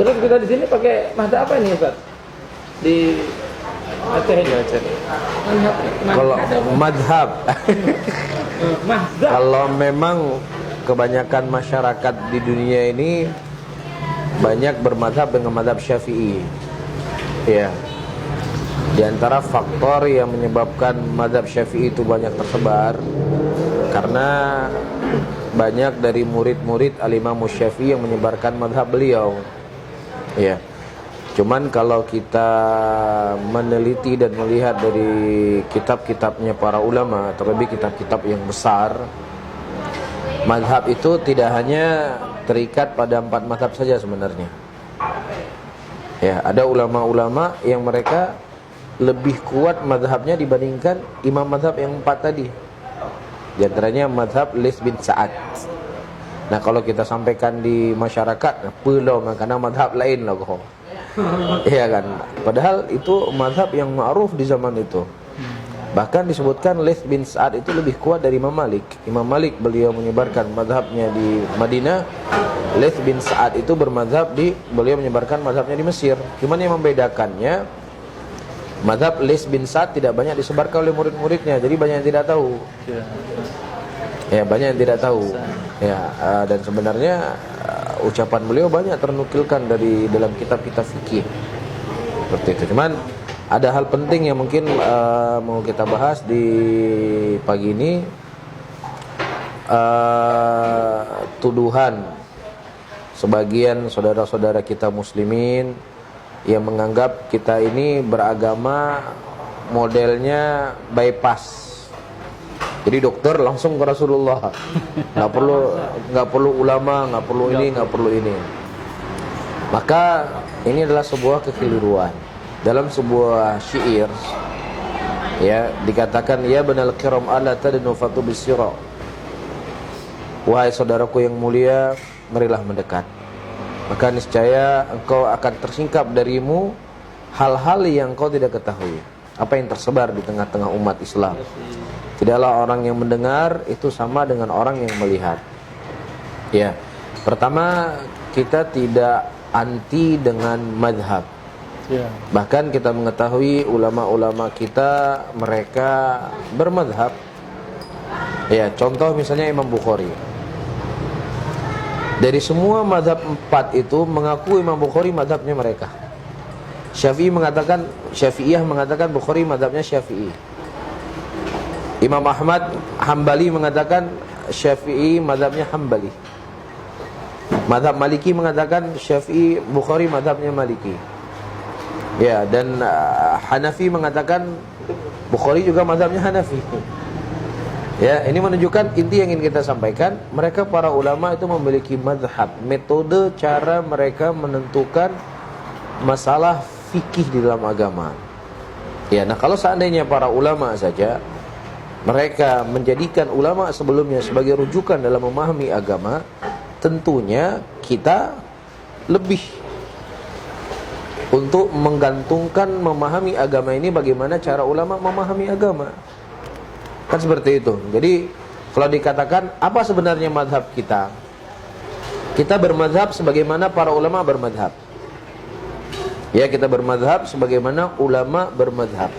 Terus kita di sini pakai mazhab apa ini Ustaz? Di Aceh ini. Kalau madhab, Mazhab. kalau memang kebanyakan masyarakat di dunia ini banyak bermadhab dengan madhab Syafi'i. Ya. Di antara faktor yang menyebabkan madhab Syafi'i itu banyak tersebar karena banyak dari murid-murid Al-Imam Syafi'i yang menyebarkan madhab beliau. Ya. Cuman kalau kita meneliti dan melihat dari kitab-kitabnya para ulama, terlebih kitab-kitab yang besar, madhab itu tidak hanya terikat pada 4 madhab saja sebenarnya. Ya, ada ulama-ulama yang mereka lebih kuat madhabnya dibandingkan imam madhab yang 4 tadi. Di antaranya madhab Laits bin Sa'ad. Nah, kalau kita sampaikan di masyarakat, pelong karena madhab lain lah kok. Iya kan? Padahal itu madhab yang ma'ruf di zaman itu. Bahkan disebutkan Laits bin Sa'ad itu lebih kuat dari Imam Malik. Imam Malik beliau menyebarkan madhabnya di Madinah. Laits bin Sa'ad itu bermadhab beliau menyebarkan madhabnya di Mesir. Cuman yang membedakannya, madhab Laits bin Sa'ad tidak banyak disebarkan oleh murid-muridnya. Jadi banyak yang tidak tahu. Ya, banyak yang tidak tahu. Ya, dan sebenarnya ucapan beliau banyak ternukilkan dari dalam kitab-kitab fikih. Seperti itu. Cuman ada hal penting yang mungkin mau kita bahas di pagi ini, tuduhan sebagian saudara-saudara kita muslimin yang menganggap kita ini beragama modelnya bypass. Jadi dokter langsung ke Rasulullah, nggak perlu ulama, nggak perlu ini, nggak perlu ini. Maka ini adalah sebuah kekeliruan. Dalam sebuah syair, ya dikatakan, ya banal kiram ala tadnu fatu bisira. Wahai saudaraku yang mulia, marilah mendekat. Maka niscaya engkau akan tersingkap darimu hal-hal yang engkau tidak ketahui. Apa yang tersebar di tengah-tengah umat Islam. Tidaklah orang yang mendengar itu sama dengan orang yang melihat. Ya, pertama kita tidak anti dengan madhab. Ya. Bahkan kita mengetahui ulama-ulama kita mereka bermadhab. Ya, contoh misalnya Imam Bukhari. Dari semua madhab 4 itu mengaku Imam Bukhari madhabnya mereka. Syafi'iyah mengatakan Bukhari madhabnya Syafi'i. Imam Ahmad Hambali mengatakan Syafi'i madhabnya Hambali. Madhab Maliki mengatakan Syafi'i Bukhari madhabnya Maliki. Ya, dan Hanafi mengatakan Bukhari juga madhabnya Hanafi. Ya, ini menunjukkan inti yang ingin kita sampaikan. Mereka para ulama itu memiliki madhab, metode cara mereka menentukan masalah fikih di dalam agama. Ya, nah kalau seandainya para ulama saja mereka menjadikan ulama sebelumnya sebagai rujukan dalam memahami agama, tentunya kita lebih untuk menggantungkan memahami agama ini bagaimana cara ulama memahami agama. Kan seperti itu. Jadi kalau dikatakan apa sebenarnya madhab kita, kita bermadhab sebagaimana para ulama bermadhab. Ya, kita bermadhab sebagaimana ulama bermadhab.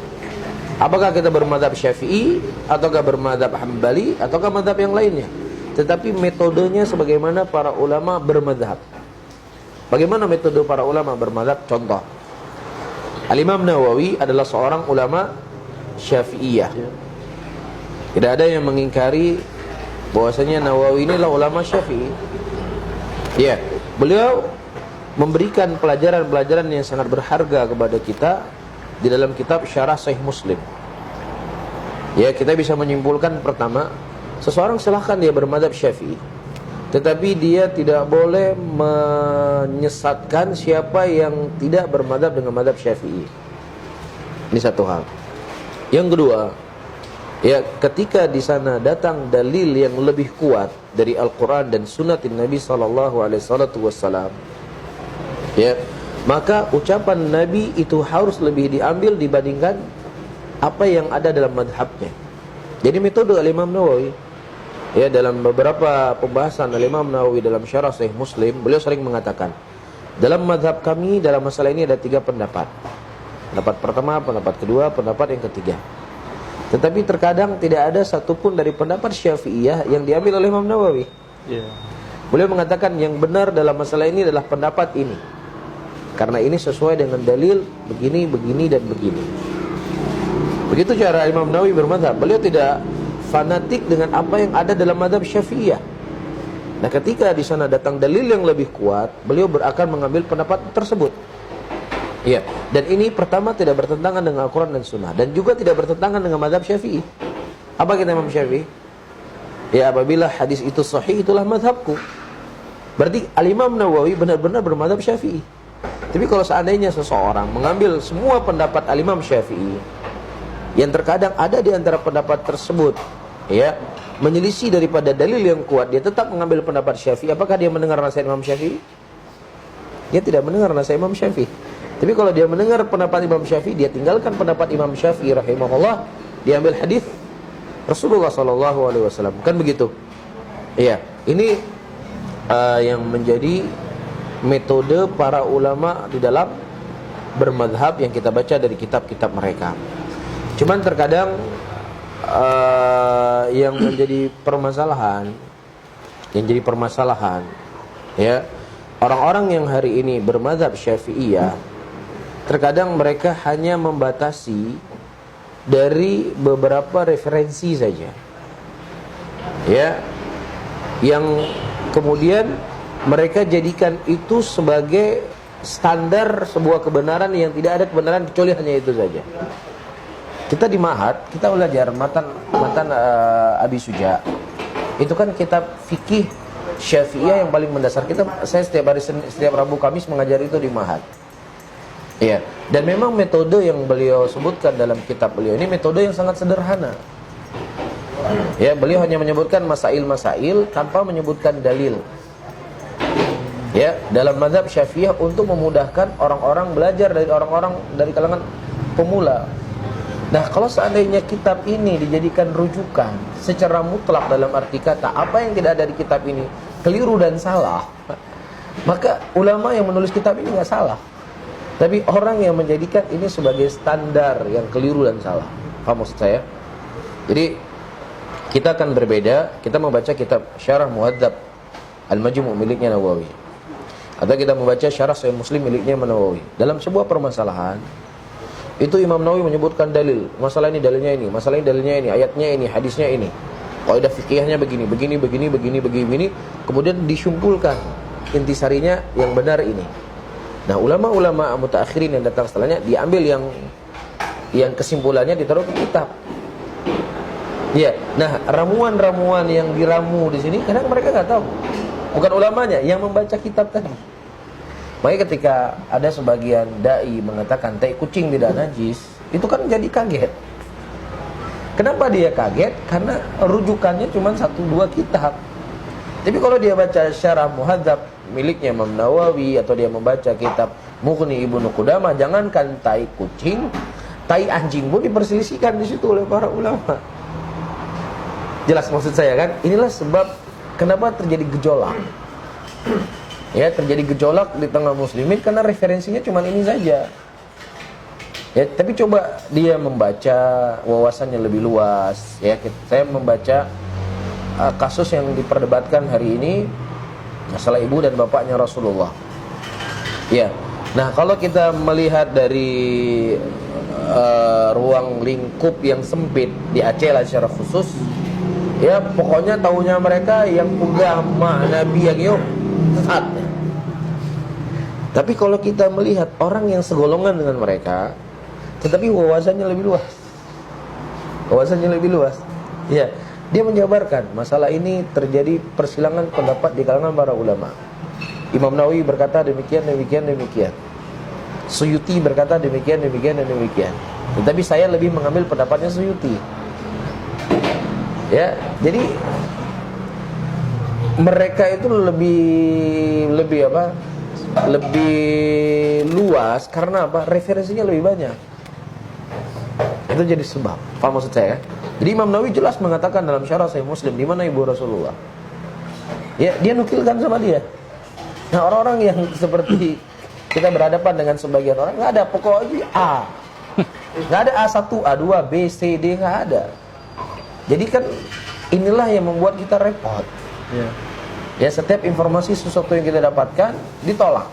Apakah kita bermadhab Syafi'i, ataukah bermadhab Hambali, ataukah madhab yang lainnya? Tetapi metodenya sebagaimana para ulama bermadhab. Bagaimana metode para ulama bermadhab? Contoh, Al-Imam Nawawi adalah seorang ulama Syafi'iyah. Tidak ada yang mengingkari bahwasanya Nawawi inilah ulama Syafi'i. Ya, beliau memberikan pelajaran-pelajaran yang sangat berharga kepada kita di dalam kitab Syarah Sahih Muslim. Ya, kita bisa menyimpulkan pertama, seseorang silahkan dia bermadhab Syafi'i, tetapi dia tidak boleh menyesatkan siapa yang tidak bermadhab dengan madhab Syafi'i. Ini satu hal. Yang kedua, ya ketika di sana datang dalil yang lebih kuat dari Al-Quran dan Sunnatin Nabi SAW, ya, maka ucapan Nabi itu harus lebih diambil dibandingkan apa yang ada dalam madhabnya. Jadi metode Al-Imam Nawawi, ya dalam beberapa pembahasan Al-Imam Nawawi dalam Syarah Sahih Muslim, beliau sering mengatakan, dalam mazhab kami dalam masalah ini ada 3 pendapat. Pendapat pertama, pendapat kedua, pendapat yang ketiga. Tetapi terkadang tidak ada satupun dari pendapat Syafi'iyah yang diambil oleh Imam Nawawi. Beliau mengatakan yang benar dalam masalah ini adalah pendapat ini, karena ini sesuai dengan dalil begini, begini, dan begini. Begitu cara Imam Nawawi bermadzhab. Beliau tidak fanatik dengan apa yang ada dalam mazhab Syafi'iyah. Nah, ketika di sana datang dalil yang lebih kuat, beliau akan mengambil pendapat tersebut. Ya, dan ini pertama tidak bertentangan dengan Al-Quran dan Sunnah, dan juga tidak bertentangan dengan mazhab Syafi'i. Apa kata Imam Syafi'i? Ya, apabila hadis itu sahih, itulah mazhabku. Berarti Al-Imam Nawawi benar-benar bermadzhab Syafi'i. Tapi kalau seandainya seseorang mengambil semua pendapat Al-Imam Syafi'i, yang terkadang ada di antara pendapat tersebut, ya, menyelisih daripada dalil yang kuat, dia tetap mengambil pendapat Syafi'i, apakah dia mendengar nasihat Imam Syafi'i? Dia tidak mendengar nasihat Imam Syafi'i. Tapi kalau dia mendengar pendapat Imam Syafi'i, dia tinggalkan pendapat Imam Syafi'i rahimahullah, dia ambil hadis Rasulullah SAW. Kan begitu? Iya, ini yang menjadi metode para ulama di dalam bermadhab yang kita baca dari kitab-kitab mereka. Cuman terkadang yang menjadi permasalahan, ya, orang-orang yang hari ini bermadhab Syafi'iyah, terkadang mereka hanya membatasi dari beberapa referensi saja, ya, yang kemudian mereka jadikan itu sebagai standar sebuah kebenaran yang tidak ada kebenaran kecuali hanya itu saja. Kita di Ma'had, kita belajar matan Abi Suja. Itu kan kitab fikih Syafi'iyah yang paling mendasar. Saya setiap Rabu Kamis mengajar itu di Ma'had. Iya, dan memang metode yang beliau sebutkan dalam kitab beliau ini metode yang sangat sederhana. Ya, beliau hanya menyebutkan masail-masail tanpa menyebutkan dalil. Ya, dalam mazhab Syafi'iyah untuk memudahkan orang-orang belajar dari kalangan pemula. Nah, kalau seandainya kitab ini dijadikan rujukan secara mutlak dalam arti kata apa yang tidak ada di kitab ini keliru dan salah, maka ulama yang menulis kitab ini nggak salah. Tapi orang yang menjadikan ini sebagai standar yang keliru dan salah. Paham maksud saya? Jadi kita akan berbeda. Kita membaca kitab Syarah Muhadzab Al-Majmu' miliknya Nawawi, atau kita membaca Syarah Sahih Muslim miliknya Nawawi. Dalam sebuah permasalahan itu Imam Nawawi menyebutkan dalil. Masalah ini dalilnya ini, masalah ini dalilnya ini, ayatnya ini, hadisnya ini, kaidah fikihnya begini. Kemudian disimpulkan intisarinya yang benar ini. Nah, ulama-ulama mutaakhirin yang datang setelahnya diambil yang kesimpulannya ditaruh ke kitab. Ya, nah ramuan-ramuan yang diramu di sini kadang mereka nggak tahu. Bukan ulamanya yang membaca kitab tadi. Makanya ketika ada sebagian dai mengatakan tai kucing tidak najis, itu kan jadi kaget. Kenapa dia kaget? Karena rujukannya cuma 1-2 kitab. Tapi kalau dia baca Syarah Muhadzab miliknya Imam Nawawi, atau dia membaca kitab Mughni Ibnu Qudamah, jangankan tai kucing, tai anjing pun diperselisihkan di situ oleh para ulama. Jelas maksud saya kan? Inilah sebab kenapa terjadi gejolak. Ya, terjadi gejolak di tengah muslimin karena referensinya cuma ini saja. Ya, tapi coba dia membaca, wawasannya lebih luas. Ya, saya membaca kasus yang diperdebatkan hari ini, masalah ibu dan bapaknya Rasulullah. Ya, nah kalau kita melihat dari ruang lingkup yang sempit di Aceh lah secara khusus, ya pokoknya tahunya mereka yang agama Nabi yang yuk sesat. Tapi kalau kita melihat orang yang segolongan dengan mereka, tetapi wawasannya lebih luas, ya, dia menjabarkan masalah ini terjadi persilangan pendapat di kalangan para ulama. Imam Nawawi berkata demikian. Suyuti berkata demikian. Tetapi saya lebih mengambil pendapatnya Suyuti. Ya, jadi mereka itu lebih luas karena apa? Referensinya lebih banyak. Itu jadi sebab. Paham maksud saya? Jadi Imam Nawawi jelas mengatakan dalam Syarah Sahih Muslim di mana ibu Rasulullah. Ya, dia nukilkan sama dia. Nah orang-orang yang seperti kita berhadapan dengan sebagian orang, nggak ada pokoknya A, nggak ada A1, A2, B, C, D, nggak ada. Jadi kan inilah yang membuat kita repot. Ya setiap informasi sesuatu yang kita dapatkan ditolak.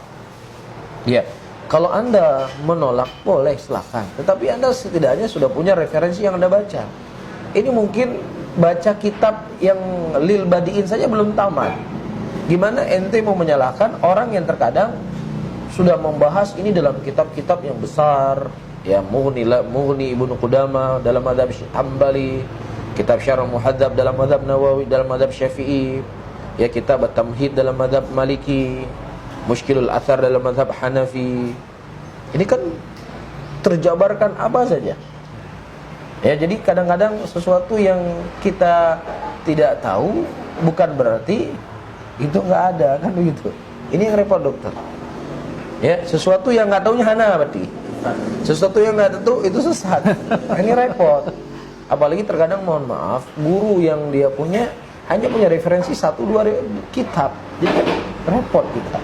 Ya, kalau Anda menolak boleh silakan, tetapi Anda setidaknya sudah punya referensi yang Anda baca. Ini mungkin baca kitab yang lil badiin saja belum tamat. Gimana ente mau menyalahkan orang yang terkadang sudah membahas ini dalam kitab-kitab yang besar, ya Mughni Ibnu Qudamah dalam mazhab Hambali, kitab Syarh Muhadzab dalam mazhab Nawawi dalam mazhab Syafi'i, ya kitab At-Tamhid dalam mazhab Maliki, Mushkilul Athar dalam mazhab Hanafi. Ini kan terjabarkan apa saja. Ya, jadi kadang-kadang sesuatu yang kita tidak tahu bukan berarti itu nggak ada, kan begitu. Ini yang repot dokter. Ya, sesuatu yang nggak tahunya hana berarti. Sesuatu yang nggak tahu itu sesat. Ini repot. Apalagi terkadang mohon maaf, guru yang dia punya hanya punya referensi 1-2 kitab. Jadi repot kita.